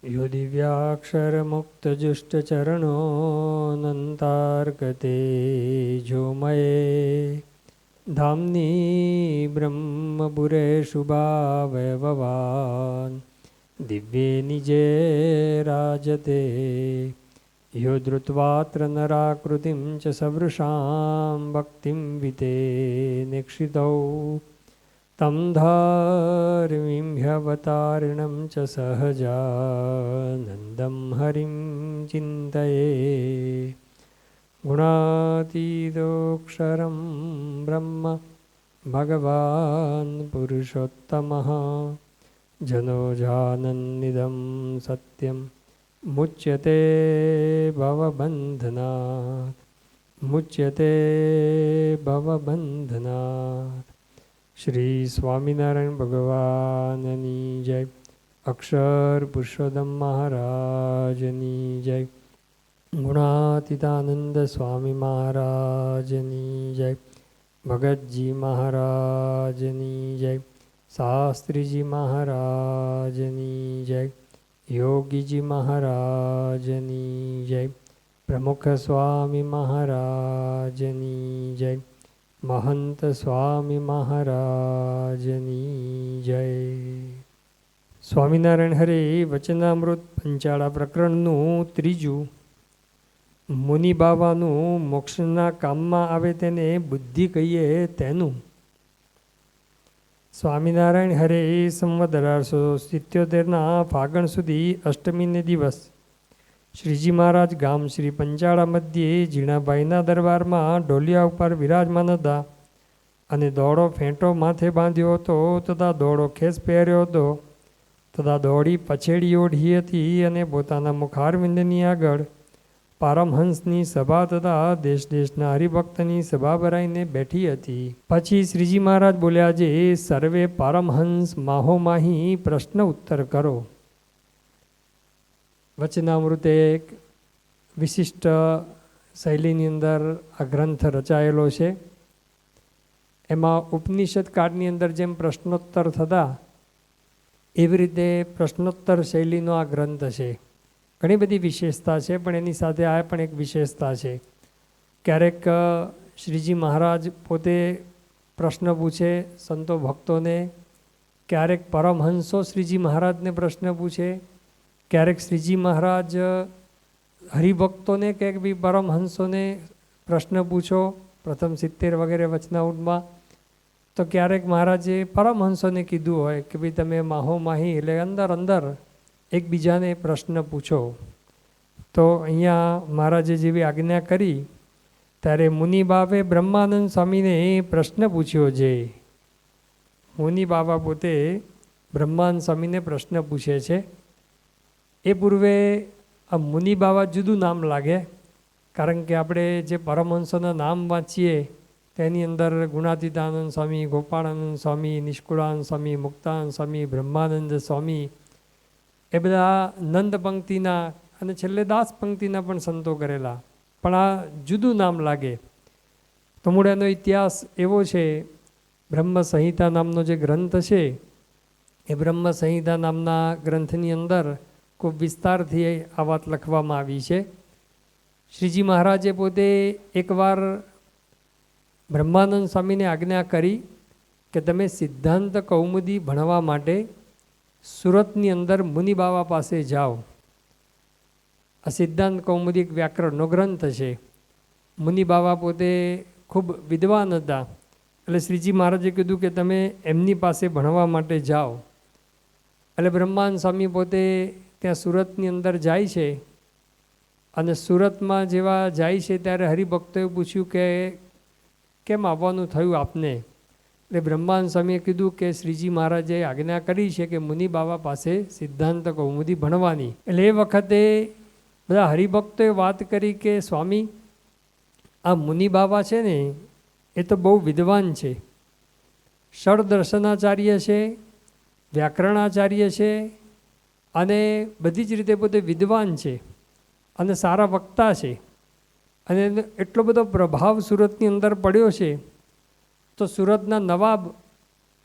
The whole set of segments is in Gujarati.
यो दिव्याक्षरमुक्तजुष्टचरणोऽनन्तार्कते झोमये धाम्नी ब्रह्मपुरेषु भावयववान् दिव्ये निजे राजते यो धृत्वात्र नराकृतिं च सवृषां भक्तिं विते निक्षितौ तं धार्मिं ह्यवतारिणं च सहजानन्दं हरिं चिन्तये गुणातीतोऽक्षरं ब्रह्म भगवान् पुरुषोत्तमः जनोजानन्निदं सत्यं मुच्यते भवबन्धनात् श्री स्वामिनारायण भगवाननी जय। अक्षर पुरुषोत्तम महाराजनी जय। गुणातीतानंद स्वामी महाराजनी जय। भगत जी महाराजनी जय। शास्त्री जी महाराजनी जय। योगी जी महाराजनी जय। प्रमुख स्वामी महाराजनी जय। महंत स्वामी महाराजनी जय। स्वामीनारायण हरे वचनामृत पंचाळा प्रकरणનું ત્રીજું મુનિ બાવાનું મોક્ષના કામમાં આવે તેને બુદ્ધિ કહીએ તેનું। સ્વામિનારાયણ હરે સંવત 1877ના ફાગણ સુધી અષ્ટમીને દિવસ શ્રીજી મહારાજ ગામ શ્રી પંચાળા મધ્યે ઝીણાભાઈના દરબારમાં ઢોલિયા ઉપર વિરાજમાન હતા અને દોડો ફેંટો માથે બાંધ્યો હતો તથા દોડો ખેસ પહેર્યો હતો તથા દોડી પછેડી ઓઢી હતી અને પોતાના મુખારવિંદની આગળ પારમહંસની સભા તથા દેશ દેશના હરિભક્તની સભા ભરાઈને બેઠી હતી। પછી શ્રીજી મહારાજ બોલ્યા, જે સર્વે પારમહંસ માહોમાહી પ્રશ્ન ઉત્તર કરો। વચનામૃત એક વિશિષ્ટ શૈલીની અંદર આ ગ્રંથ રચાયેલો છે। એમાં ઉપનિષદ કાળની અંદર જેમ પ્રશ્નોત્તર થતા એવી રીતે પ્રશ્નોત્તર શૈલીનો આ ગ્રંથ છે। ઘણી બધી વિશેષતા છે પણ એની સાથે આ પણ એક વિશેષતા છે। ક્યારેક શ્રીજી મહારાજ પોતે પ્રશ્ન પૂછે સંતો ભક્તોને, ક્યારેક પરમહંસો શ્રીજી મહારાજને પ્રશ્ન પૂછે, ક્યારેક શ્રીજી મહારાજ હરિભક્તોને કહે કે ભાઈ પરમહંસોને પ્રશ્ન પૂછો પ્રથમ 70 વગેરે વચનામૃતમાં, તો ક્યારેક મહારાજે પરમહંસોને કીધું હોય કે ભાઈ તમે માહોમાહી એટલે અંદર અંદર એકબીજાને પ્રશ્ન પૂછો। તો અહીંયા મહારાજે જેવી આજ્ઞા કરી ત્યારે મુનિ બાબે બ્રહ્માનંદ સ્વામીને પ્રશ્ન પૂછ્યો। જે મુનિ બાબા પોતે બ્રહ્માનંદ સ્વામીને પ્રશ્ન પૂછે છે। એ પૂર્વે આ મુનિ બાબા જુદું નામ લાગે, કારણ કે આપણે જે પરમહંસોના નામ વાંચીએ તેની અંદર ગુણાતીતાનંદ સ્વામી, ગોપાળાનંદ સ્વામી, નિષ્કુળાનંદ સ્વામી, મુક્તાનંદ સ્વામી, બ્રહ્માનંદ સ્વામી, એ બધા નંદ પંક્તિના અને છેલ્લે દાસ પંક્તિના પણ સંતો કરેલા, પણ આ જુદું નામ લાગે। તો મૂળ એનો ઇતિહાસ એવો છે, બ્રહ્મ સંહિતા નામનો જે ગ્રંથ છે એ બ્રહ્મ સંહિતા નામના ગ્રંથની અંદર ખૂબ વિસ્તારથી આ વાત લખવામાં આવી છે। શ્રીજી મહારાજે પોતે એકવાર બ્રહ્માનંદ સ્વામીને આજ્ઞા કરી કે તમે સિદ્ધાંત કૌમુદી ભણવા માટે સુરતની અંદર મુનિ બાબા પાસે જાઓ। આ સિદ્ધાંત કૌમુદી એક વ્યાકરણનો ગ્રંથ છે। મુનિ બાબા પોતે ખૂબ વિદ્વાન હતા, એટલે શ્રીજી મહારાજે કીધું કે તમે એમની પાસે ભણવા માટે જાઓ। એટલે બ્રહ્માનંદ સ્વામી પોતે ત્યાં સુરતની અંદર જાય છે અને સુરતમાં જેવા જાય છે ત્યારે હરિભક્તોએ પૂછ્યું કે કેમ આવવાનું થયું આપને? એટલે બ્રહ્માનંદ સ્વામીએ કીધું કે શ્રીજી મહારાજે આજ્ઞા કરી છે કે મુનિ બાબા પાસે સિદ્ધાંત કૌમુદી ભણવાની। એટલે એ વખતે બધા હરિભક્તોએ વાત કરી કે સ્વામી, આ મુનિ બાબા છે ને એ તો બહુ વિદ્વાન છે, ષડદર્શનાચાર્ય છે, વ્યાકરણાચાર્ય છે અને બધી જ રીતે પોતે વિદ્વાન છે અને સારા વક્તા છે અને એટલો બધો પ્રભાવ સુરતની અંદર પડ્યો છે। તો સુરતના નવાબ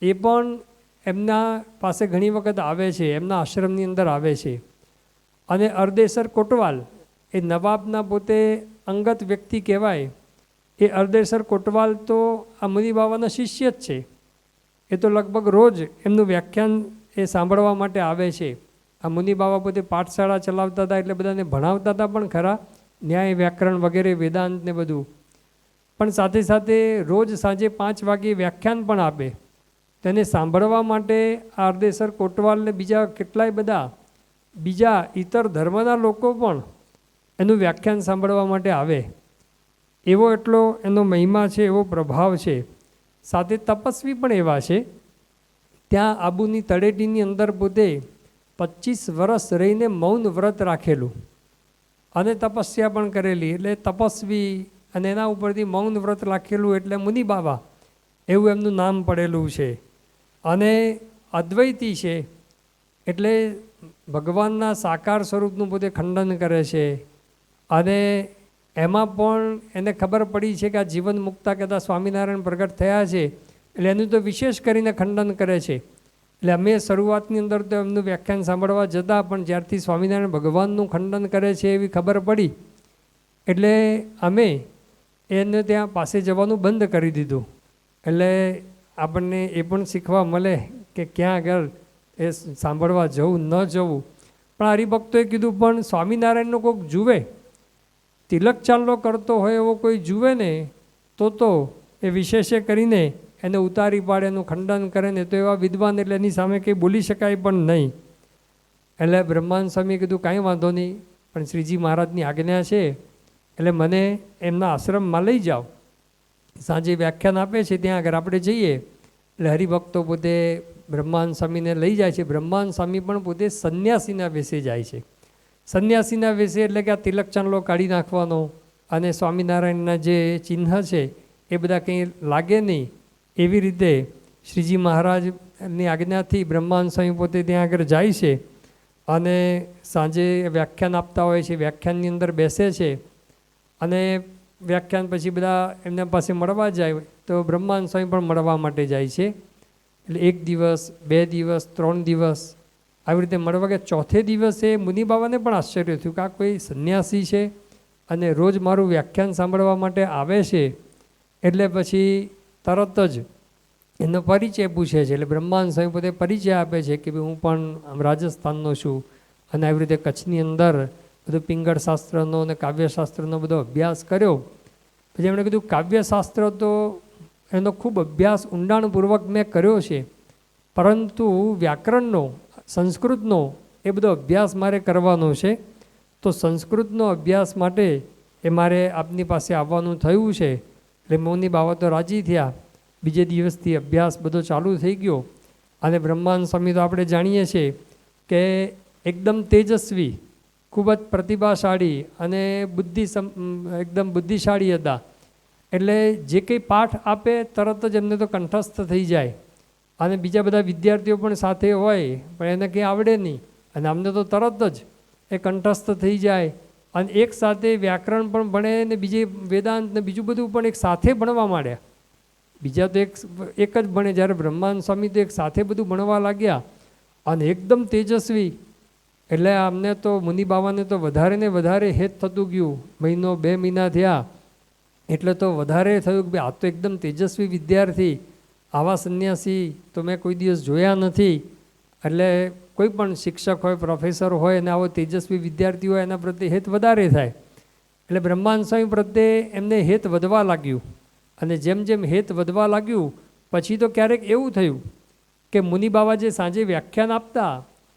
એ પણ એમના પાસે ઘણી વખત આવે છે, એમના આશ્રમની અંદર આવે છે। અને અરદેસર કોટવાલ એ નવાબના પોતે અંગત વ્યક્તિ કહેવાય. એ અરદેસર કોટવાલ તો આ મુનિ બાબાના શિષ્ય જ છે. એ તો લગભગ રોજ એમનું વ્યાખ્યાન એ સાંભળવા માટે આવે છે. આ મુનિ બાબા પોતે પાઠશાળા ચલાવતા હતા, એટલે બધાને ભણાવતા હતા પણ ખરા, ન્યાય વ્યાકરણ વગેરે વેદાંત ને બધું. પણ સાથે સાથે રોજ સાંજે 5 વાગે વ્યાખ્યાન પણ આપે. તેને સાંભળવા માટે આ અરદેસર કોટવાલને બીજા કેટલાય બધા બીજા ઇતર ધર્મના લોકો પણ એનું વ્યાખ્યાન સાંભળવા માટે આવે. એવો એટલો એનો મહિમા છે, એવો પ્રભાવ છે. સાથે તપસ્વી પણ એવા છે. ત્યાં આબુની તળેટીની અંદર પોતે 25 વર્ષ રહીને મૌન વ્રત રાખેલું અને તપસ્યા પણ કરેલી, એટલે તપસ્વી. અને એના ઉપરથી મૌન વ્રત રાખેલું એટલે મુનિ બાબા એવું એમનું નામ પડેલું છે. અને અદ્વૈતી છે, એટલે ભગવાનના સાકાર સ્વરૂપનું પોતે ખંડન કરે છે. અને એમાં પણ એને ખબર પડી છે કે આ જીવન મુક્તા કહેતા સ્વામિનારાયણ પ્રગટ થયા છે, એટલે એનું તો વિશેષ કરીને ખંડન કરે છે. એટલે અમે શરૂઆતની અંદર તો એમનું વ્યાખ્યાન સાંભળવા જતા, પણ જ્યારથી સ્વામિનારાયણ ભગવાનનું ખંડન કરે છે એવી ખબર પડી, એટલે અમે એને ત્યાં પાસે જવાનું બંધ કરી દીધું. એટલે આપણને એ પણ શીખવા મળે કે ક્યાં આગળ એ સાંભળવા જવું ન જવું. પણ હરિભક્તોએ કીધું પણ સ્વામિનારાયણનો કોઈક જુએ, તિલક ચાંદલો કરતો હોય એવો કોઈ જુએ ને તો એ વિશેષે કરીને એને ઉતારી પાડે, એનું ખંડન કરે ને તો એવા વિદ્વાન, એટલે એની સામે કંઈ બોલી શકાય પણ નહીં. એટલે બ્રહ્માનંદ સ્વામીએ કીધું કાંઈ વાંધો નહીં, પણ શ્રીજી મહારાજની આજ્ઞા છે એટલે મને એમના આશ્રમમાં લઈ જાઓ. સાંજે વ્યાખ્યાન આપે છે ત્યાં આગળ આપણે જઈએ. એટલે હરિભક્તો પોતે બ્રહ્માનંદ સ્વામીને લઈ જાય છે. બ્રહ્માનંદ સ્વામી પણ પોતે સંન્યાસીના વેશે જાય છે. સંન્યાસીના વેશે એટલે કે આ તિલક ચાંદલો કાઢી નાખવાનો અને સ્વામિનારાયણના જે ચિહ્ન છે એ બધા કંઈ લાગે નહીં, એવી રીતે શ્રીજી મહારાજની આજ્ઞાથી બ્રહ્માનંદ સ્વામી પોતે ત્યાં આગળ જાય છે. અને સાંજે વ્યાખ્યાન આપતા હોય છે, વ્યાખ્યાનની અંદર બેસે છે. અને વ્યાખ્યાન પછી બધા એમના પાસે મળવા જાય તો બ્રહ્માનંદ સ્વામી પણ મળવા માટે જાય છે. એટલે 1 દિવસ 2 દિવસ 3 દિવસ આવી રીતે મળવા ગયા. ચોથે દિવસે મુનિ બાબાને પણ આશ્ચર્ય થયું કે આ કોઈ સંન્યાસી છે અને રોજ મારું વ્યાખ્યાન સાંભળવા માટે આવે છે. એટલે પછી તરત જ એનો પરિચય પૂછે છે. એટલે બ્રહ્માનંદ સ્વામી પોતે પરિચય આપે છે કે ભાઈ હું પણ રાજસ્થાનનો છું અને આવી રીતે કચ્છની અંદર બધું પિંગળ શાસ્ત્રનો અને કાવ્યશાસ્ત્રનો બધો અભ્યાસ કર્યો. પછી એમણે કીધું કાવ્યશાસ્ત્ર તો એનો ખૂબ અભ્યાસ ઊંડાણપૂર્વક મેં કર્યો છે, પરંતુ વ્યાકરણનો સંસ્કૃતનો એ બધો અભ્યાસ મારે કરવાનો છે. તો સંસ્કૃતનો અભ્યાસ માટે એ મારે આપની પાસે આવવાનું થયું છે. એટલે મુનિ બાબા તો રાજી થયા. બીજે દિવસથી અભ્યાસ બધો ચાલુ થઈ ગયો. અને બ્રહ્માનંદ સ્વામી તો આપણે જાણીએ છીએ કે એકદમ તેજસ્વી, ખૂબ જ પ્રતિભાશાળી અને એકદમ બુદ્ધિશાળી હતા. એટલે જે કંઈ પાઠ આપે તરત જ એમને તો કંઠસ્થ થઈ જાય. અને બીજા બધા વિદ્યાર્થીઓ પણ સાથે હોય પણ એને કંઈ આવડે નહીં, અને અમને તો તરત જ એ કંઠસ્થ થઈ જાય. અને એક સાથે વ્યાકરણ પણ ભણે ને બીજે વેદાંત ને બીજું બધું પણ એક સાથે ભણવા માંડ્યા. બીજા તો એક જ ભણે, જ્યારે બ્રહ્માનંદ સ્વામી તો એક સાથે બધું ભણવા લાગ્યા અને એકદમ તેજસ્વી. એટલે અમને તો મુનિ બાબાને તો વધારે ને વધારે હેત થતું ગયું. 1 2 મહિના થયા એટલે તો વધારે થયું કે આ તો એકદમ તેજસ્વી વિદ્યાર્થી, આવા સંન્યાસી તો મેં કોઈ દિવસ જોયા નથી. એટલે કોઈ પણ શિક્ષક હોય, પ્રોફેસર હોય અને આવો તેજસ્વી વિદ્યાર્થી હોય એના પ્રત્યે હેત વધારે થાય. એટલે બ્રહ્માનંદ સ્વામી પ્રત્યે એમને હેત વધવા લાગ્યું. અને જેમ જેમ હેત વધવા લાગ્યું પછી તો ક્યારેક એવું થયું કે મુનિ બાબા જે સાંજે વ્યાખ્યાન આપતા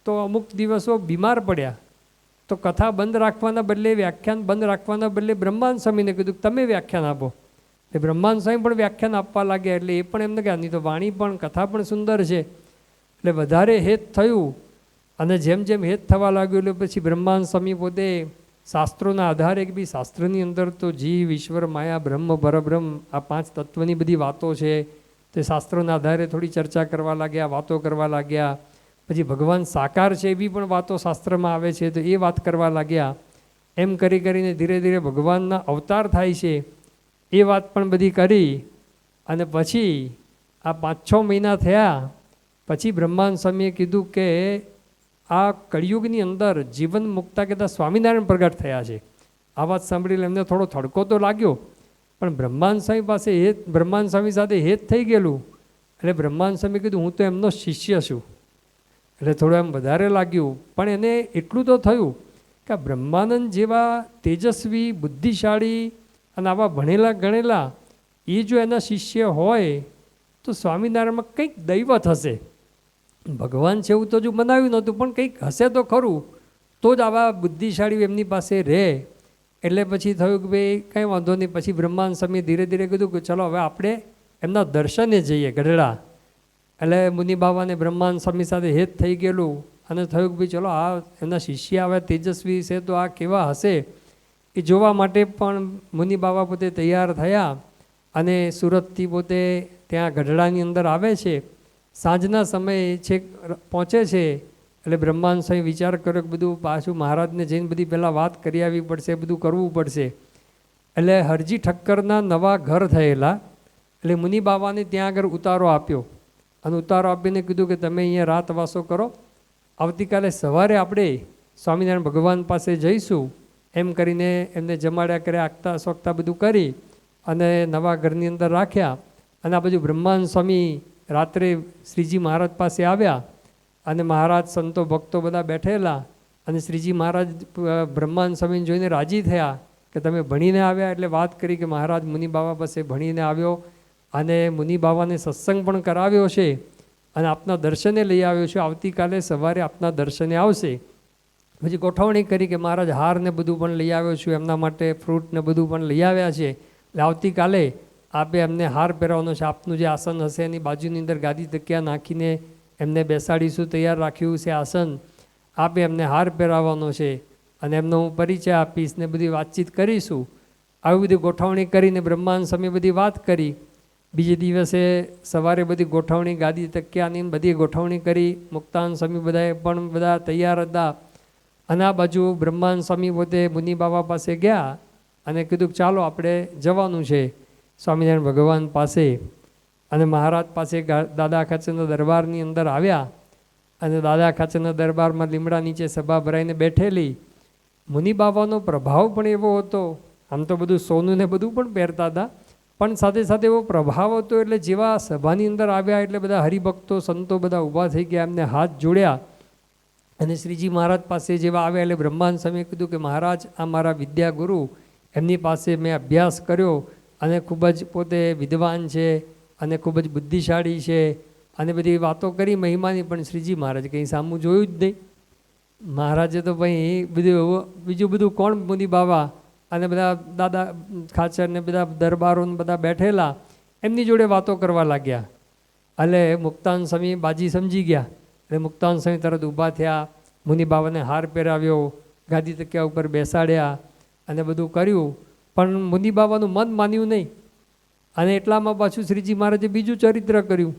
તો અમુક દિવસો બીમાર પડ્યા. તો કથા બંધ રાખવાના બદલે, વ્યાખ્યાન બંધ રાખવાના બદલે બ્રહ્માનંદ સ્વામીને કીધું તમે વ્યાખ્યાન આપો. એટલે બ્રહ્માનંદ સ્વામી પણ વ્યાખ્યાન આપવા લાગ્યા. એટલે એ પણ એમને કહ્યા નહીં તો વાણી પણ કથા પણ સુંદર છે. એટલે વધારે હેત થયું. અને જેમ જેમ હેત થવા લાગ્યું એટલે પછી બ્રહ્માનંદ સ્વામી પોતે શાસ્ત્રોના આધારે કે બી શાસ્ત્રની અંદર તો જીવ, ઈશ્વર, માયા, બ્રહ્મ, પરબ્રહ્મ આ 5 તત્વની બધી વાતો છે તે શાસ્ત્રોના આધારે થોડી ચર્ચા કરવા લાગ્યા, વાતો કરવા લાગ્યા. પછી ભગવાન સાકાર છે એવી પણ વાતો શાસ્ત્રમાં આવે છે તો એ વાત કરવા લાગ્યા. એમ કરી કરીને ધીરે ધીરે ભગવાનના અવતાર થાય છે એ વાત પણ બધી કરી. અને પછી આ 5-6 મહિના થયા પછી બ્રહ્માનંદ સ્વામીએ કીધું કે આ કળિયુગની અંદર જીવન મુક્તા કહેતા સ્વામિનારાયણ પ્રગટ થયા છે. આ વાત સાંભળીને એમને થોડો થડકો તો લાગ્યો, પણ બ્રહ્માંડ સ્વામી પાસે બ્રહ્માંડ સ્વામી સાથે હેત થઈ ગયેલું. એટલે બ્રહ્માંડ સ્વામી કીધું હું તો એમનો શિષ્ય છું. એટલે થોડું એમ વધારે લાગ્યું, પણ એને એટલું તો થયું કે બ્રહ્માનંદ જેવા તેજસ્વી બુદ્ધિશાળી અને આવા ભણેલા ગણેલા એ જો એના શિષ્ય હોય તો સ્વામિનારાયણમાં કંઈક દૈવત હશે. ભગવાન છે એવું તો જો બનાવ્યું નહોતું, પણ કંઈક હશે તો ખરું, તો જ આવા બુદ્ધિશાળી એમની પાસે રહે. એટલે પછી થયું કે ભાઈ કંઈ વાંધો નહીં. પછી બ્રહ્માંડ સ્વામીએ ધીરે ધીરે કીધું કે ચલો હવે આપણે એમના દર્શને જઈએ ગઢડા. એટલે મુનિ બાબાને બ્રહ્માંડ સ્વામી સાથે હેત થઈ ગયેલું અને થયું કે ભાઈ ચલો આ એમના શિષ્ય આવે તેજસ્વી છે તો આ કેવા હશે એ જોવા માટે પણ મુનિ બાબા પોતે તૈયાર થયા અને સુરતથી પોતે ત્યાં ગઢડાની અંદર આવે છે. સાંજના સમયે છેક પહોંચે છે. એટલે બ્રહ્માંડ સ્વામી વિચાર કર્યો કે બધું પાછું મહારાજને જઈને બધી પહેલાં વાત કરી આવવી પડશે, બધું કરવું પડશે. એટલે હરજી ઠક્કરના નવા ઘર થયેલા. એટલે મુનિ બાબાને ત્યાં આગળ ઉતારો આપ્યો અને ઉતારો આપીને કીધું કે તમે અહીંયા રાત વાસો કરો, આવતીકાલે સવારે આપણે સ્વામિનારાયણ ભગવાન પાસે જઈશું. એમ કરીને એમને જમાડ્યા કર્યા, આગતા સોગતા બધું કરી અને નવા ઘરની અંદર રાખ્યા. અને આ બાજુ બ્રહ્માંડ સ્વામી રાત્રે શ્રીજી મહારાજ પાસે આવ્યા અને મહારાજ સંતો ભક્તો બધા બેઠેલા અને શ્રીજી મહારાજ બ્રહ્માંડ સ્વામીને જોઈને રાજી થયા કે તમે ભણીને આવ્યા. એટલે વાત કરી કે મહારાજ મુનિ બાબા પાસે ભણીને આવ્યો અને મુનિ બાબાને સત્સંગ પણ કરાવ્યો છે અને આપના દર્શને લઈ આવ્યો છે, આવતીકાલે સવારે આપના દર્શને આવશે. પછી ગોઠવણી કરી કે મહારાજ હાર ને બધું પણ લઈ આવ્યો છું એમના માટે, ફ્રૂટ ને બધું પણ લઈ આવ્યા છે. એટલે આવતીકાલે આપે એમને હાર પહેરાવવાનો છે. આપનું જે આસન હશે એની બાજુની અંદર ગાદી તકિયા નાખીને એમને બેસાડીશું, તૈયાર રાખ્યું છે આસન. આપે એમને હાર પહેરાવવાનો છે અને એમનો હું પરિચય આપીશ ને બધી વાતચીત કરીશું. આવી બધી ગોઠવણી કરીને બ્રહ્માંડ સ્વામી બધી વાત કરી. બીજે દિવસે સવારે બધી ગોઠવણી ગાદી તકિયાની બધી ગોઠવણી કરી. મુક્તાનંદ સ્વામી બધાએ પણ બધા તૈયાર હતા. અને આ બાજુ બ્રહ્માંડ સ્વામી પોતે મુનિ બાબા પાસે ગયા અને કીધું કે ચાલો આપણે જવાનું છે સ્વામિનારાયણ ભગવાન પાસે. અને મહારાજ પાસે દાદા ખાચરના દરબારની અંદર આવ્યા અને દાદા ખાચરના દરબારમાં લીમડા નીચે સભા ભરાઈને બેઠેલી. મુનિ બાબાનો પ્રભાવ પણ એવો હતો. આમ તો બધું સોનું ને બધું પણ પહેરતા હતા, પણ સાથે સાથે એવો પ્રભાવ હતો. એટલે જેવા સભાની અંદર આવ્યા એટલે બધા હરિભક્તો સંતો બધા ઊભા થઈ ગયા, એમને હાથ જોડ્યા અને શ્રીજી મહારાજ પાસે જેવા આવ્યા એટલે બ્રહ્માંડ સ્વામીએ કીધું કે મહારાજ આ મારા વિદ્યાગુરુ, એમની પાસે મેં અભ્યાસ કર્યો અને ખૂબ જ પોતે વિદ્વાન છે અને ખૂબ જ બુદ્ધિશાળી છે અને બધી વાતો કરી મહિમાની. પણ શ્રીજી મહારાજ કંઈ સામું જોયું જ નહીં. મહારાજે તો ભાઈ બીજું બધું કોણ મુનિ બાબા અને બધા દાદા ખાચર ને બધા દરબારો બધા બેઠેલા એમની જોડે વાતો કરવા લાગ્યા. એટલે મુક્તાનંદ સ્વામી બાજી સમજી ગયા. એટલે મુક્તાનંદ સ્વામી તરત ઊભા થયા, મુનિ બાબાને હાર પહેરાવ્યો, ગાદી તકિયા ઉપર બેસાડ્યા અને બધું કર્યું. પણ મુનિ બાબાનું મન માન્યું નહીં. અને એટલામાં પાછું શ્રીજી મહારાજે બીજું ચરિત્ર કર્યું.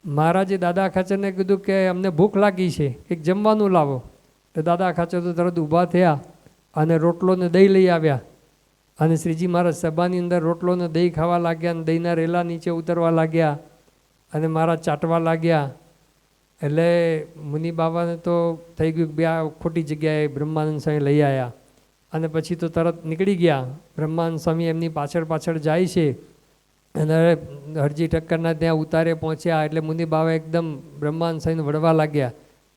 મહારાજે દાદા ખાચરને કીધું કે અમને ભૂખ લાગી છે, કંઈક જમવાનું લાવો. તો દાદા ખાચર તો તરત ઊભા થયા અને રોટલો ને દહીં લઈ આવ્યા. અને શ્રીજી મહારાજ સભાની અંદર રોટલો ને દહીં ખાવા લાગ્યા અને દહીંના રેલા નીચે ઉતરવા લાગ્યા અને મહારાજ ચાટવા લાગ્યા. એટલે મુનિ બાબાને તો થઈ ગયું કે બે આ ખોટી જગ્યાએ બ્રહ્માનંદ સ્વામી લઈ આવ્યા. અને પછી તો તરત નીકળી ગયા. બ્રહ્માંડ સ્વામી એમની પાછળ પાછળ જાય છે અને હરજી ઠક્કરના ત્યાં ઉતારે પહોંચ્યા. એટલે મુનિ બાબા એકદમ બ્રહ્માંડ સ્વામીને વળવા લાગ્યા.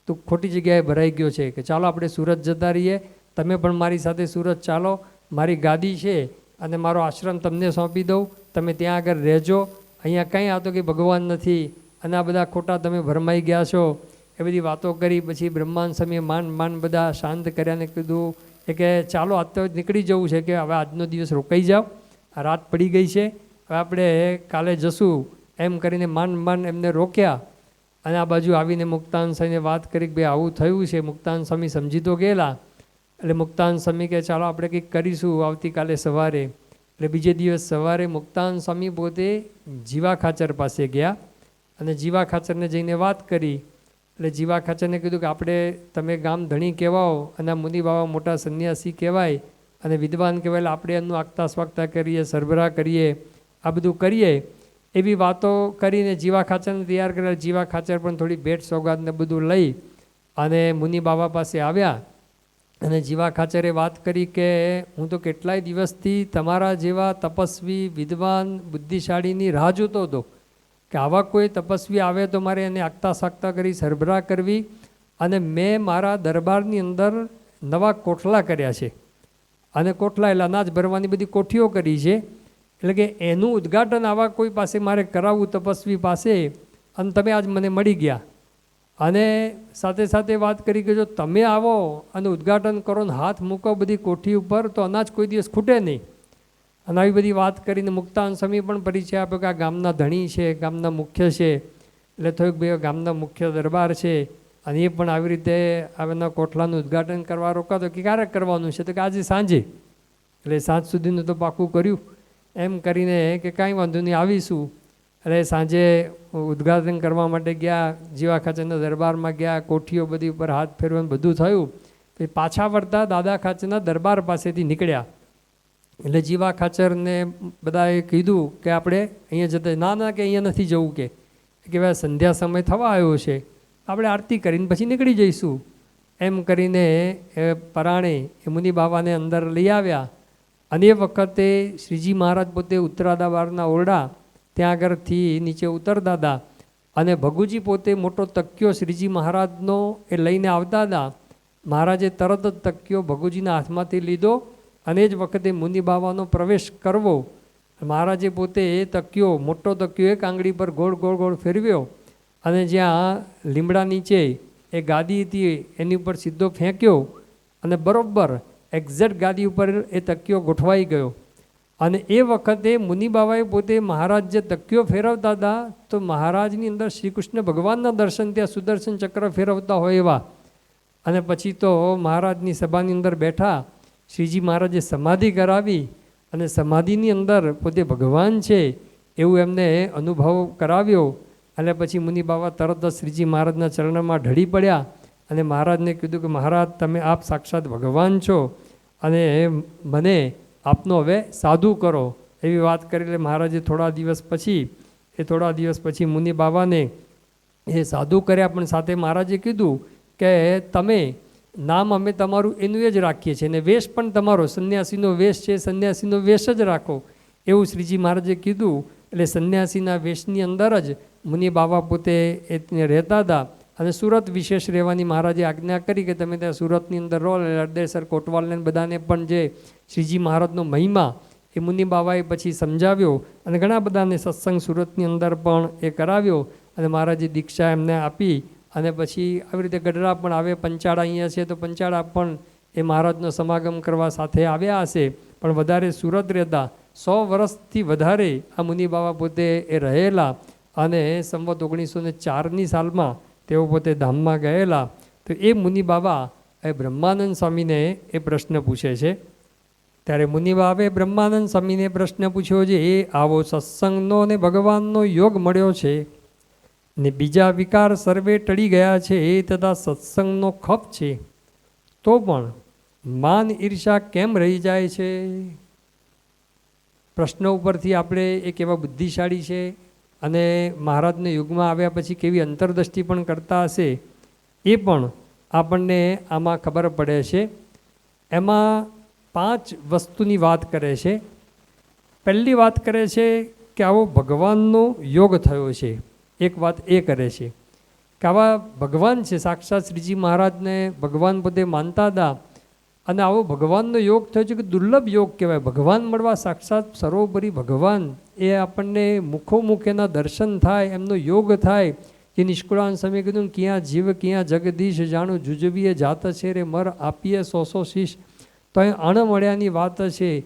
તું ખોટી જગ્યાએ ભરાઈ ગયો છે કે ચાલો આપણે સુરત જતા રહીએ, તમે પણ મારી સાથે સુરત ચાલો, મારી ગાદી છે અને મારો આશ્રમ તમને સોંપી દઉં, તમે ત્યાં આગળ રહેજો. અહીંયા કંઈ આ તો કે ભગવાન નથી અને આ બધા ખોટા તમે ભરમાઈ ગયા છો. એ બધી વાતો કરી. પછી બ્રહ્માંડ સ્વામીએ માંડ બધા શાંત કર્યા ને કીધું કે ચાલો આજ તો નીકળી જવું છે, કે હવે આજનો દિવસ રોકાઈ જાઓ, આ રાત પડી ગઈ છે, હવે આપણે કાલે જશું. એમ કરીને માંડ એમને રોક્યા. અને આ બાજુ આવીને મુક્તાનંદ સ્વામીને વાત કરી કે ભાઈ આવું થયું છે. મુક્તાનંદ સ્વામી સમજી તો ગયેલા. એટલે મુક્તાનંદ સ્વામી કે ચાલો આપણે કંઈક કરીશું આવતીકાલે સવારે. એટલે બીજે દિવસ સવારે મુક્તાનંદ સ્વામી પોતે જીવા ખાચર પાસે ગયા અને જીવા ખાચરને જઈને વાત કરી. એટલે જીવા ખાચરને કીધું કે આપણે તમે ગામ ધણી કહેવાઓ અને મુનિ બાબા મોટા સંન્યાસી કહેવાય અને વિદ્વાન કહેવાય, એટલે આપણે એમનું આગતા સ્વાગતા કરીએ, સરભરા કરીએ, આ બધું કરીએ. એવી વાતો કરીને જીવા ખાચરને તૈયાર કરેલા. જીવા ખાચર પણ થોડી ભેટ સોગાદને બધું લઈ અને મુનિ બાબા પાસે આવ્યા અને જીવા ખાચરે વાત કરી કે હું તો કેટલાય દિવસથી તમારા જેવા તપસ્વી વિદ્વાન બુદ્ધિશાળીની રાહ જોતો હતો કે આવા કોઈ તપસ્વી આવે તો મારે એને આગતા સાગતા કરી સરભરા કરવી, અને મેં મારા દરબારની અંદર નવા કોઠલા કર્યા છે, અને કોઠલા એટલે અનાજ ભરવાની બધી કોઠીઓ કરી છે, એટલે કે એનું ઉદ્ઘાટન આવા કોઈ પાસે મારે કરાવવું તપસ્વી પાસે, અને તમે આજ મને મળી ગયા. અને સાથે સાથે વાત કરી કે જો તમે આવો અને ઉદ્ઘાટન કરો ને હાથ મૂકો બધી કોઠી ઉપર તો અનાજ કોઈ દિવસ ખૂટે નહીં. અને આવી બધી વાત કરીને મુક્તાન સ્વામી પણ પરિચય આપ્યો કે આ ગામના ધણી છે, ગામના મુખ્ય છે, એટલે થોડુંક ભાઈ ગામના મુખ્ય દરબાર છે, અને એ પણ આવી રીતે આવેના કોઠલાનું ઉદ્ઘાટન કરવા રોકાતો કે ક્યારે કરવાનું છે, તો કે આજે સાંજે. એટલે સાંજ સુધીનું તો પાકું કર્યું. એમ કરીને કે કાંઈ વાંધો નહીં આવીશું. એટલે સાંજે ઉદ્ઘાટન કરવા માટે ગયા, જીવા ખાચરના દરબારમાં ગયા, કોઠીઓ બધી ઉપર હાથ ફેરવાનું બધું થયું. પછી પાછા વળતા દાદા ખાચરના દરબાર પાસેથી નીકળ્યા. એટલે જીવા ખાચરને બધાએ કીધું કે આપણે અહીંયા જતા, ના ના કે અહીંયા નથી જવું, કે ભાઈ સંધ્યા સમય થવા આવ્યો છે, આપણે આરતી કરીને પછી નીકળી જઈશું. એમ કરીને એ પરાણે એ મુનિ બાબાને અંદર લઈ આવ્યા. અને એ વખતે શ્રીજી મહારાજ પોતે ઉત્તરાદા બારના ઓરડા ત્યાં આગળથી નીચે ઉતરતા હતા, અને ભગુજી પોતે મોટો તકિયો શ્રીજી મહારાજનો એ લઈને આવતા હતા. મહારાજે તરત જ તકિયો ભગુજીના હાથમાંથી લીધો, અને એ જ વખતે મુનિ બાબાનો પ્રવેશ કરવો. મહારાજે પોતે એ તકિયો, મોટો તકિયો એક આંગળી પર ગોળ ગોળ ગોળ ફેરવ્યો, અને જ્યાં લીમડા નીચે એ ગાદી હતી એની ઉપર સીધો ફેંક્યો, અને બરોબર એક્ઝેક્ટ ગાદી ઉપર એ તકિયો ગોઠવાઈ ગયો. અને એ વખતે મુનિ બાબાએ પોતે મહારાજ જે તકિયો ફેરવતા હતા તો મહારાજની અંદર શ્રી કૃષ્ણ ભગવાનના દર્શન ત્યાં સુદર્શન ચક્ર ફેરવતા હોય એવા. અને પછી તો મહારાજની સભાની અંદર બેઠા, શ્રીજી મહારાજે સમાધિ કરાવી, અને સમાધિની અંદર પોતે ભગવાન છે એવું એમને અનુભવ કરાવ્યો. અને પછી મુનિ બાબા તરત જ શ્રીજી મહારાજના ચરણમાં ઢળી પડ્યા, અને મહારાજને કીધું કે મહારાજ તમે આપ સાક્ષાત ભગવાન છો, અને મને આપનો હવે સાધુ કરો. એવી વાત કરી. એટલે મહારાજે થોડા દિવસ પછી મુનિ બાબાને એ સાધુ કર્યા. પણ સાથે મહારાજે કીધું કે તમે નામ અમે તમારું એનું એ જ રાખીએ છીએ, અને વેશ પણ તમારો સંન્યાસીનો વેશ છે, સંન્યાસીનો વેશ જ રાખો એવું શ્રીજી મહારાજે કીધું. એટલે સંન્યાસીના વેશની અંદર જ મુનિ બાબા પોતે એ રહેતા હતા. અને સુરત વિશેષ રહેવાની મહારાજે આજ્ઞા કરી કે તમે ત્યાં સુરતની અંદર રહો. અરદેસર કોટવાલને બધાને પણ જે શ્રીજી મહારાજનો મહિમા એ મુનિ બાબાએ પછી સમજાવ્યો, અને ઘણા બધાને સત્સંગ સુરતની અંદર પણ એ કરાવ્યો. અને મહારાજે દીક્ષા એમને આપી. અને પછી આવી રીતે ગઢડા પણ આવે, પંચાળા અહીંયા છે તો પંચાળા પણ એ મહારાજનો સમાગમ કરવા સાથે આવ્યા હશે, પણ વધારે સુરત રહેતા. 100 વર્ષથી વધારે આ મુનિ બાબા પોતે એ રહેલા. અને સંવત 1904ની સાલમાં તેઓ પોતે ધામમાં ગયેલા. તો એ મુનિ બાબા એ બ્રહ્માનંદ સ્વામીને એ પ્રશ્ન પૂછે છે. ત્યારે મુનિ બાબાએ બ્રહ્માનંદ સ્વામીને પ્રશ્ન પૂછ્યો છે, એ આવો સત્સંગનો ને ભગવાનનો યોગ મળ્યો છે, ને બીજા વિકાર સર્વે ટળી ગયા છે, એ તથા સત્સંગનો ખપ છે, તો પણ માન ઈર્ષા કેમ રહી જાય છે? પ્રશ્નો ઉપરથી આપણે એક એવા બુદ્ધિશાળી છે, અને મહારાજના યુગમાં આવ્યા પછી કેવી અંતરદૃષ્ટિ પણ કરતા હશે એ પણ આપણને આમાં ખબર પડે છે. એમાં 5 વસ્તુની વાત કરે છે. પહેલી વાત કરે છે કે આવો ભગવાનનો યોગ થયો છે. એક વાત એ કરે છે કે આવા ભગવાન છે, સાક્ષાત શ્રીજી મહારાજને ભગવાન પોતે માનતા હતા, અને આવો ભગવાનનો યોગ થયો છે કે દુર્લભ યોગ કહેવાય. ભગવાન મળવા, સાક્ષાત સર્વોપરી ભગવાન એ આપણને મુખોમુખ એના દર્શન થાય, એમનો યોગ થાય. જે નિષ્કુળાન સમય કીધું, ક્યાં જીવ ક્યાં જગદીશ, જાણું જુજવીએ જાત છે રે મર આપીએ 100 શીશ. તો અહીં અણ મળ્યાની વાત છે.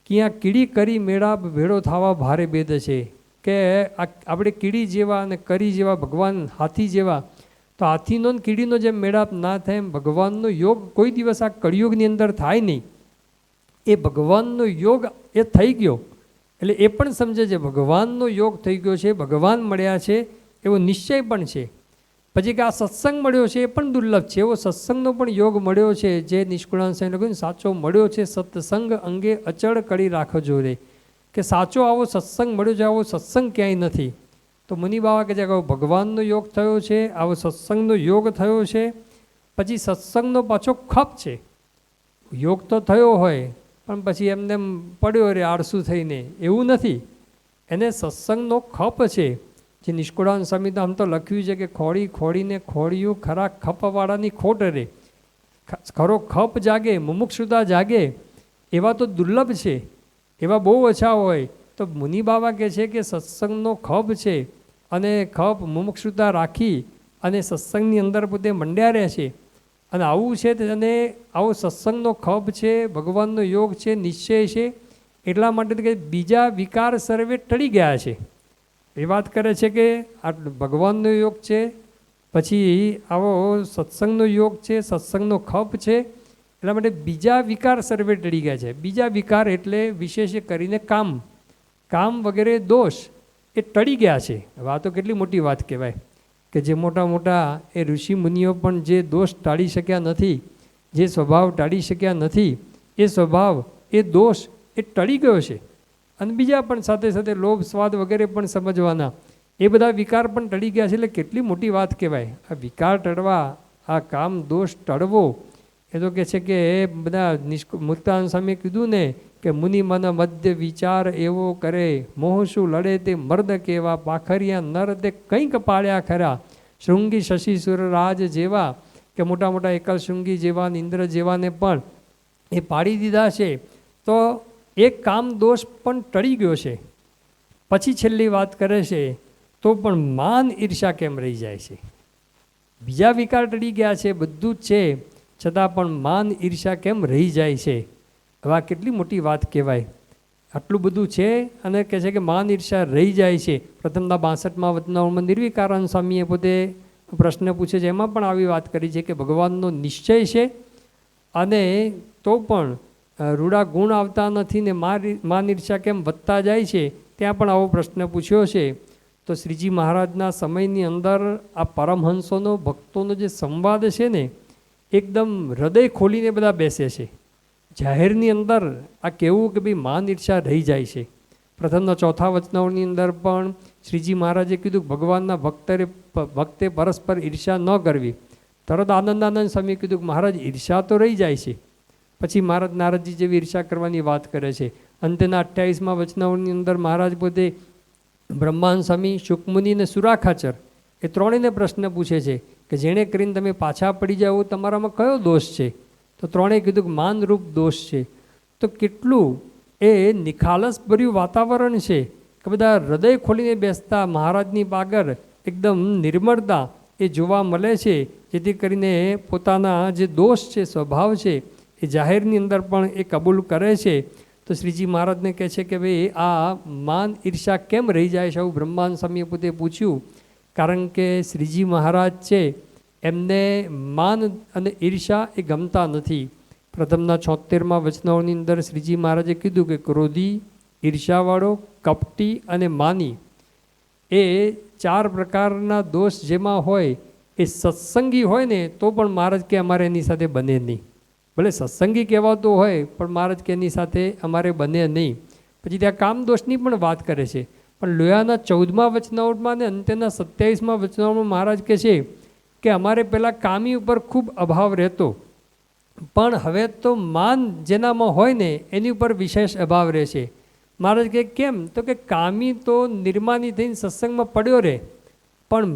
ક્યાં કીડી કરી મેળાપ ભેળો થવા ભારે ભેદ છે. કે આપણે કીડી જેવા અને કરી જેવા, ભગવાન હાથી જેવા. તો હાથીનો ને કીડીનો જેમ મેળાપ ના થાય એમ ભગવાનનો યોગ કોઈ દિવસ આ કળિયુગની અંદર થાય નહીં. એ ભગવાનનો યોગ એ થઈ ગયો. એટલે એ પણ સમજે છે ભગવાનનો યોગ થઈ ગયો છે, ભગવાન મળ્યા છે એવો નિશ્ચય પણ છે. પછી કે આ સત્સંગ મળ્યો છે એ પણ દુર્લભ છે, એવો સત્સંગનો પણ યોગ મળ્યો છે. જે નિષ્કુળાન સ્વામી લખ્યું સાચો મળ્યો છે સત્સંગ અંગે અચળ કરી રાખજો રે. કે સાચો આવો સત્સંગ મળ્યો છે, આવો સત્સંગ ક્યાંય નથી. તો મુનિ બાબા કહે છે કે આવો ભગવાનનો યોગ થયો છે, આવો સત્સંગનો યોગ થયો છે. પછી સત્સંગનો પાછો ખપ છે. યોગ તો થયો હોય પણ પછી એમને પડ્યો રે આળસું થઈને, એવું નથી. એને સત્સંગનો ખપ છે. જે નિષ્કુળાનંદ સ્વામી તો આમ તો લખ્યું છે કે ખોડી ખોડીને ખોડિયું ખરા ખપવાળાની ખોટ રે. ખરો ખપ જાગે, મુમુક્ષુતા જાગે એવા તો દુર્લભ છે, એવા બહુ ઓછા હોય. તો મુનિ બાબા કહે છે કે સત્સંગનો ખપ છે અને ખપ મુમુક્ષુતા રાખી અને સત્સંગની અંદર પોતે મંડ્યા રહે છે. અને આવું છે અને આવો સત્સંગનો ખપ છે, ભગવાનનો યોગ છે, નિશ્ચય છે. એટલા માટે કે બીજા વિકાર સર્વે ટળી ગયા છે. એ વાત કરે છે કે આ ભગવાનનો યોગ છે, પછી આવો સત્સંગનો યોગ છે, સત્સંગનો ખપ છે. એટલા માટે બીજા વિકાર સર્વે ટળી ગયા છે. બીજા વિકાર એટલે વિશેષ કરીને કામ વગેરે દોષ એ ટળી ગયા છે. હવે આ તો કેટલી મોટી વાત કહેવાય કે જે મોટા મોટા એ ઋષિ મુનિઓ પણ જે દોષ ટાળી શક્યા નથી, જે સ્વભાવ ટાળી શક્યા નથી, એ સ્વભાવ એ દોષ એ ટળી ગયો છે. અને બીજા પણ સાથે સાથે લોભ સ્વાદ વગેરે પણ સમજવાના એ બધા વિકાર પણ ટળી ગયા છે. એટલે કેટલી મોટી વાત કહેવાય. આ વિકાર ટળવા, આ કામ દોષ ટળવો, એ તો કહે છે કે એ બધા મુક્તાનંદ સ્વામીએ કીધું ને કે મુનિ મન મધ્ય વિચાર એવો કરે, મોહ શું લડે તે મર્દ કેવા, પાખરિયા નર તે કંઈક પાળ્યા ખરા, શૃંગી શશી સુરરાજ જેવા, કે મોટા મોટા એકલ શૃંગી જેવા, ઇન્દ્ર જેવાને પણ એ પાડી દીધા છે. તો એક કામ દોષ પણ ટળી ગયો છે. પછી છેલ્લી વાત કરે છે તો પણ માન ઈર્ષા કેમ રહી જાય છે? બીજા વિકાર ટળી ગયા છે, બધું જ છે, છતાં પણ માન ઈર્ષા કેમ રહી જાય છે? હવે આ કેટલી મોટી વાત કહેવાય. આટલું બધું છે અને કહે છે કે માન ઈર્ષા રહી જાય છે. પ્રથમના 62માં વચનાવળમાં નિર્વિકારાનંદ સ્વામીએ પોતે પ્રશ્ન પૂછે છે, એમાં પણ આવી વાત કરી છે કે ભગવાનનો નિશ્ચય છે અને તો પણ રૂડા ગુણ આવતા નથી ને માન ઈર્ષા કેમ વધતા જાય છે, ત્યાં પણ આવો પ્રશ્ન પૂછ્યો છે. તો શ્રીજી મહારાજના સમયની અંદર આ પરમહંસોનો ભક્તોનો જે સંવાદ છે ને, એકદમ હૃદય ખોલીને બધા બેસે છે. જાહેરની અંદર આ કહેવું કે ભાઈ માન ઈર્ષા રહી જાય છે. પ્રથમના 4થા વચનાવળની અંદર પણ શ્રીજી મહારાજે કીધું ભગવાનના ભક્તે પરસ્પર ઈર્ષા ન કરવી. તરત આનંદાનંદ સ્વામીએ કીધું કે મહારાજ ઈર્ષા તો રહી જાય છે. પછી મહારાજ નારદજી જેવી ઈર્ષા કરવાની વાત કરે છે. અંતના 28મા વચનાવળની અંદર મહારાજ પોતે બ્રહ્માનંદ સ્વામી, શુકમુનિ અને સુરાખાચર એ ત્રણેયને પ્રશ્ન પૂછે છે કે જેણે કરીને તમે પાછા પડી જાઓ તમારામાં કયો દોષ છે? તો ત્રણેય કીધું કે માનરૂપ દોષ છે. તો કેટલું એ નિખાલસભર્યું વાતાવરણ છે કે બધા હૃદય ખોલીને બેસતા મહારાજની પાગર એકદમ નિર્મળતા એ જોવા મળે છે. જેથી કરીને પોતાના જે દોષ છે, સ્વભાવ છે, એ જાહેરની અંદર પણ એ કબૂલ કરે છે. તો શ્રીજી મહારાજને કહે છે કે ભાઈ આ માન ઈર્ષા કેમ રહી જાય છે? આવું બ્રહ્માનંદ સ્વામીએ પોતે પૂછ્યું. કારણ કે શ્રીજી મહારાજ છે એમને માન અને ઈર્ષા એ ગમતા નથી. પ્રથમના 76મા વચનાઓની અંદર શ્રીજી મહારાજે કીધું કે ક્રોધી, ઈર્ષાવાળો, કપટી અને માની એ 4 પ્રકારના દોષ જેમાં હોય એ સત્સંગી હોય ને તો પણ મહારાજ કે અમારે એની સાથે બને નહીં. ભલે સત્સંગી કહેવાતો હોય પણ મહારાજ કે એની સાથે અમારે બને નહીં. પછી ત્યાં કામદોષની પણ વાત કરે છે. પણ લોયાના 14મા વચનાવળમાં ને અંત્યના 27મા વચનાવળમાં મહારાજ કહે છે કે અમારે પહેલાં કામી ઉપર ખૂબ અભાવ રહેતો, પણ હવે તો માન જેનામાં હોય ને એની ઉપર વિશેષ અભાવ રહે છે. મહારાજ કહે કેમ? તો કે કામી તો નિર્માની થઈને સત્સંગમાં પડ્યો રહે, પણ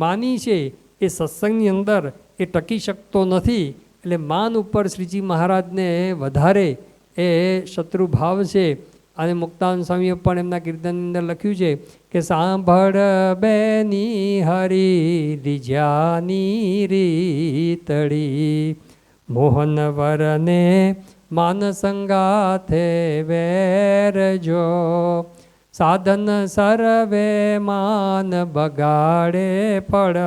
માની છે એ સત્સંગની અંદર એ ટકી શકતો નથી. એટલે માન ઉપર શ્રીજી મહારાજને વધારે એ શત્રુભાવ છે. અને મુક્તાનંદ સ્વામીએ પણ એમના કીર્તનની અંદર લખ્યું છે કે સાંભળ બેની હરી રીજાની રીતડી, મોહન વરને માન સંગાથે વેરજો, સાધન સર્વે માન બગાડે પડ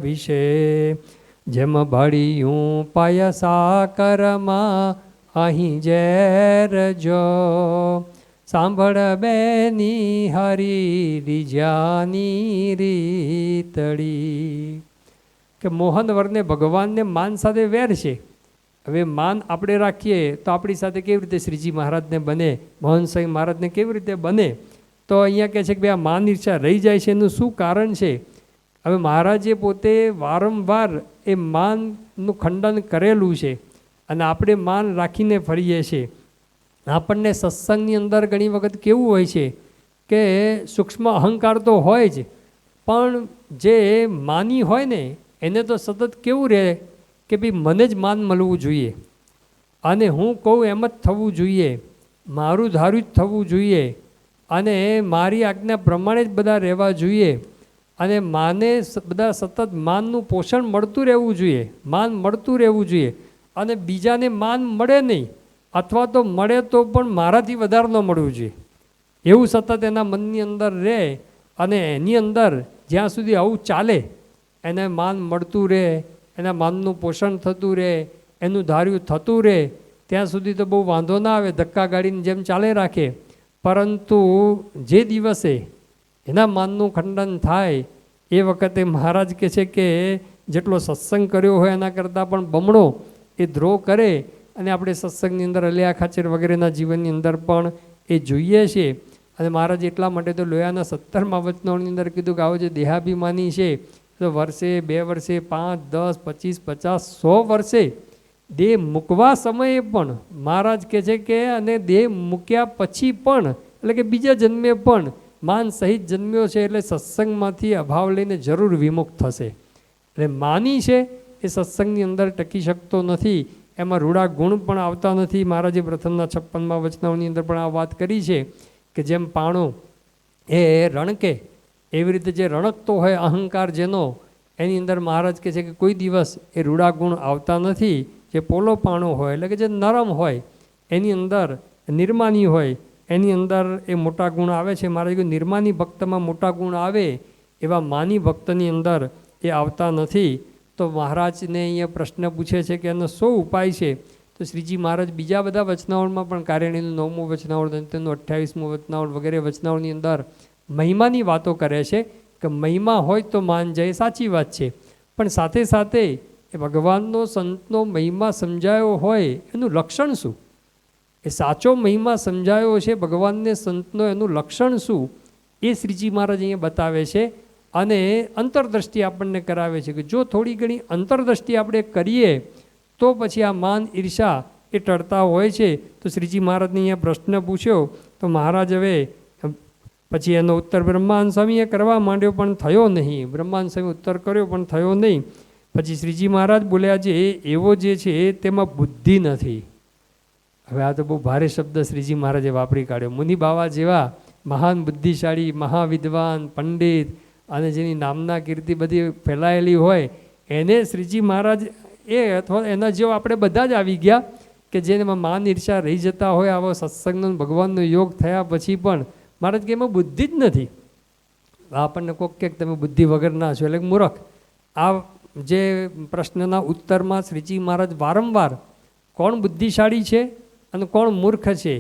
વિશે, જેમ ભળિયું પાયસા કરમાં અહીં ઝેરજો, સાંભળ બેની હરી રીજાની રીતડી. કે મોહનવરને ભગવાનને માન સાથે વેર છે. હવે માન આપણે રાખીએ તો આપણી સાથે કેવી રીતે શ્રીજી મહારાજને બને, મોહન સાંઈ મહારાજને કેવી રીતે બને? તો અહીંયા કહે છે કે ભાઈ આ માન ઈર્ષા રહી જાય છે, એનું શું કારણ છે? હવે મહારાજે પોતે વારંવાર એ માન માનનું ખંડન કરેલું છે અને આપણે માન રાખીને ફરીએ છીએ. આપણને સત્સંગની અંદર ઘણી વખત કેવું હોય છે કે સૂક્ષ્મ અહંકાર તો હોય જ, પણ જે માની હોય ને એને તો સતત કેવું રહે કે ભાઈ મને જ માન મળવું જોઈએ અને હું કહું એમ જ થવું જોઈએ, મારું ધાર્યું જ થવું જોઈએ અને મારી આજ્ઞા પ્રમાણે જ બધા રહેવા જોઈએ અને માને બધા સતત માનનું પોષણ મળતું રહેવું જોઈએ, માન મળતું રહેવું જોઈએ અને બીજાને માન મળે નહીં અથવા તો મળે તો પણ મારાથી વધારે ન મળવું જોઈએ એવું સતત એના મનની અંદર રહે અને એની અંદર જ્યાં સુધી આવું ચાલે, એને માન મળતું રહે, એના માનનું પોષણ થતું રહે, એનું ધાર્યું થતું રહે, ત્યાં સુધી તો બહુ વાંધો ના આવે, ધક્કા ગાડીની જેમ ચાલે રાખે. પરંતુ જે દિવસે એના માનનું ખંડન થાય એ વખતે મહારાજ કહે છે કે જેટલો સત્સંગ કર્યો હોય એના કરતાં પણ બમણો એ દ્રોહ કરે અને આપણે સત્સંગની અંદર અલિયા ખાચર વગેરેના જીવનની અંદર પણ એ જોઈએ છીએ. અને મહારાજ એટલા માટે તો લોયાના 17મા વચનોની અંદર કીધું કે આવો જે દેહાભિમાની છે તો વર્ષે 2 વર્ષે 5, 10, 25, 50, 100 વર્ષે દેહ મૂકવા સમયે પણ મહારાજ કહે છે કે અને દેહ મૂક્યા પછી પણ એટલે કે બીજા જન્મે પણ માન સહિત જન્મ્યો છે એટલે સત્સંગમાંથી અભાવ લઈને જરૂર વિમુખ થશે. એટલે માની છે એ સત્સંગની અંદર ટકી શકતો નથી, એમાં રૂડા ગુણ પણ આવતા નથી. મહારાજે પ્રથમના 56મા વચનાઓની અંદર પણ આ વાત કરી છે કે જેમ પાણો એ રણકે એવી રીતે જે રણકતો હોય અહંકાર જેનો એની અંદર મહારાજ કહે છે કે કોઈ દિવસ એ રૂડા ગુણ આવતા નથી. જે પોલો પાણો હોય એટલે કે જે નરમ હોય એની અંદર નિર્માની હોય એની અંદર એ મોટા ગુણ આવે છે. મહારાજ કહ્યું નિર્માની ભક્તમાં મોટા ગુણ આવે એવા માની ભક્તની અંદર એ આવતા નથી. તો મહારાજને અહીંયા પ્રશ્ન પૂછે છે કે એનો શું ઉપાય છે? તો શ્રીજી મહારાજ બીજા બધા વચનાવળમાં પણ કાર્યણીનું 9મું વચનાવળ, તેનું 28મું વચનાવળ વગેરે વચનાવળની અંદર મહિમાની વાતો કરે છે કે મહિમા હોય તો માન જાય, સાચી વાત છે, પણ સાથે સાથે એ ભગવાનનો સંતનો મહિમા સમજાયો હોય એનું લક્ષણ શું? એ સાચો મહિમા સમજાયો છે ભગવાનને સંતનો એનું લક્ષણ શું? એ શ્રીજી મહારાજ અહીંયા બતાવે છે અને અંતરદ્રષ્ટિ આપણને કરાવે છે કે જો થોડી ઘણી અંતરદ્રષ્ટિ આપણે કરીએ તો પછી આ માન ઈર્ષા એ ટળતા હોય છે. તો શ્રીજી મહારાજને અહીંયા પ્રશ્ન પૂછ્યો તો મહારાજ હવે પછી એનો ઉત્તર બ્રહ્માનંદ સ્વામીએ કરવા માંડ્યો પણ થયો નહીં. બ્રહ્માનંદ સ્વામી ઉત્તર કર્યો પણ થયો નહીં. પછી શ્રીજી મહારાજ બોલ્યા છે એવો જે છે તેમાં બુદ્ધિ નથી. હવે આ તો બહુ ભારે શબ્દ શ્રીજી મહારાજે વાપરી કાઢ્યો. મુનિ બાવા જેવા મહાન બુદ્ધિશાળી મહાવિદ્વાન પંડિત અને જેની નામના કીર્તિ બધી ફેલાયેલી હોય એને શ્રીજી મહારાજ એ અથવા એના જેવો આપણે બધા જ આવી ગયા કે જેમાં માન ઈર્ષા રહી જતા હોય. આવો સત્સંગનો ભગવાનનો યોગ થયા પછી પણ મહારાજ કે એમાં બુદ્ધિ જ નથી. આપણને કોક કે તમે બુદ્ધિ વગરના છો એટલે મૂર્ખ. આ જે પ્રશ્નના ઉત્તરમાં શ્રીજી મહારાજ વારંવાર કોણ બુદ્ધિશાળી છે અને કોણ મૂર્ખ છે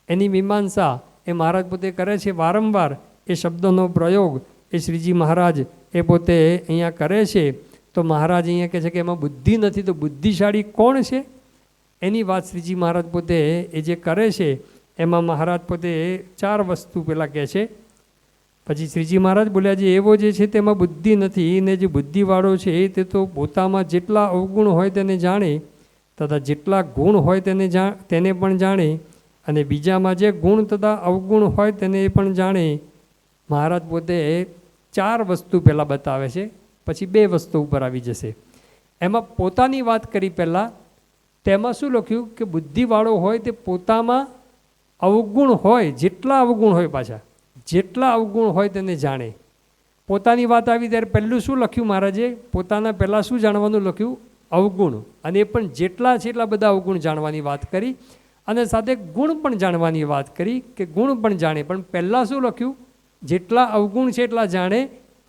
એની મીમાંસા એ મહારાજ પોતે કરે છે. વારંવાર એ શબ્દનો પ્રયોગ એ શ્રીજી મહારાજ એ પોતે અહીંયા કરે છે. તો મહારાજ અહીંયા કહે છે કે એમાં બુદ્ધિ નથી, તો બુદ્ધિશાળી કોણ છે એની વાત શ્રીજી મહારાજ પોતે એ જે કરે છે એમાં મહારાજ પોતે 4 વસ્તુ પહેલાં કહે છે. પછી શ્રીજી મહારાજ બોલ્યા જે એવો જે છે તેમાં બુદ્ધિ નથી ને જે બુદ્ધિવાળો છે તે તો પોતામાં જેટલા અવગુણ હોય તેને જાણે તથા જેટલા ગુણ હોય તેને પણ જાણે અને બીજામાં જે ગુણ તથા અવગુણ હોય તેને પણ જાણે. મહારાજ પોતે 4 વસ્તુ પહેલાં બતાવે છે, પછી 2 વસ્તુ ઉપર આવી જશે. એમાં પોતાની વાત કરી પહેલાં તેમાં શું લખ્યું કે બુદ્ધિવાળો હોય તે પોતામાં અવગુણ હોય, જેટલા અવગુણ હોય પાછા જેટલા અવગુણ હોય તેને જાણે. પોતાની વાત આવી ત્યારે પહેલું શું લખ્યું મહારાજે? પોતાના પહેલાં શું જાણવાનું લખ્યું? અવગુણ. અને એ પણ જેટલા છે એટલા બધા અવગુણ જાણવાની વાત કરી અને સાથે ગુણ પણ જાણવાની વાત કરી કે ગુણ પણ જાણે. પણ પહેલાં શું લખ્યું? જેટલા અવગુણ છે એટલા જાણે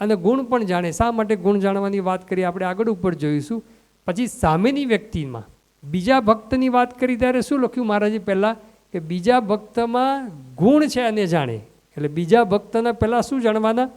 અને ગુણ પણ જાણે. શા માટે ગુણ જાણવાની વાત કરી આપણે આગળ ઉપર જોઈશું. પછી સામેની વ્યક્તિમાં બીજા ભક્તની વાત કરી ત્યારે શું લખ્યું મહારાજે? પહેલાં કે બીજા ભક્તમાં ગુણ છે અને જાણે. એટલે બીજા ભક્તના પહેલાં શું જાણવાના?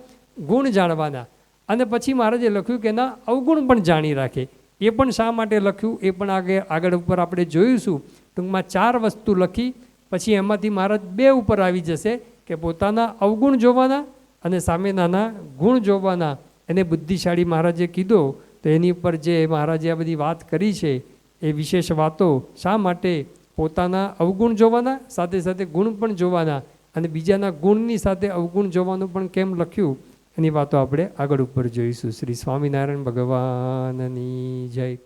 ગુણ જાણવાના. અને પછી મહારાજે લખ્યું કે એના અવગુણ પણ જાણી રાખે. એ પણ શા માટે લખ્યું એ પણ આગળ ઉપર આપણે જોઈશું. ટૂંકમાં 4 વસ્તુ લખી પછી એમાંથી મહારાજ 2 ઉપર આવી જશે કે પોતાના અવગુણ જોવાના અને સામેનાના ગુણ જોવાના. એને બુદ્ધિશાળી મહારાજે કીધો. તો તો એની ઉપર જે મહારાજે આ બધી વાત કરી છે એ વિશેષ વાતો શા માટે પોતાના અવગુણ જોવાના, સાથે સાથે ગુણ પણ જોવાના, અને બીજાના ગુણની સાથે અવગુણ જોવાનું પણ કેમ લખ્યું, એની વાતો આપણે આગળ ઉપર જોઈશું. શ્રી સ્વામિનારાયણ ભગવાનની જય.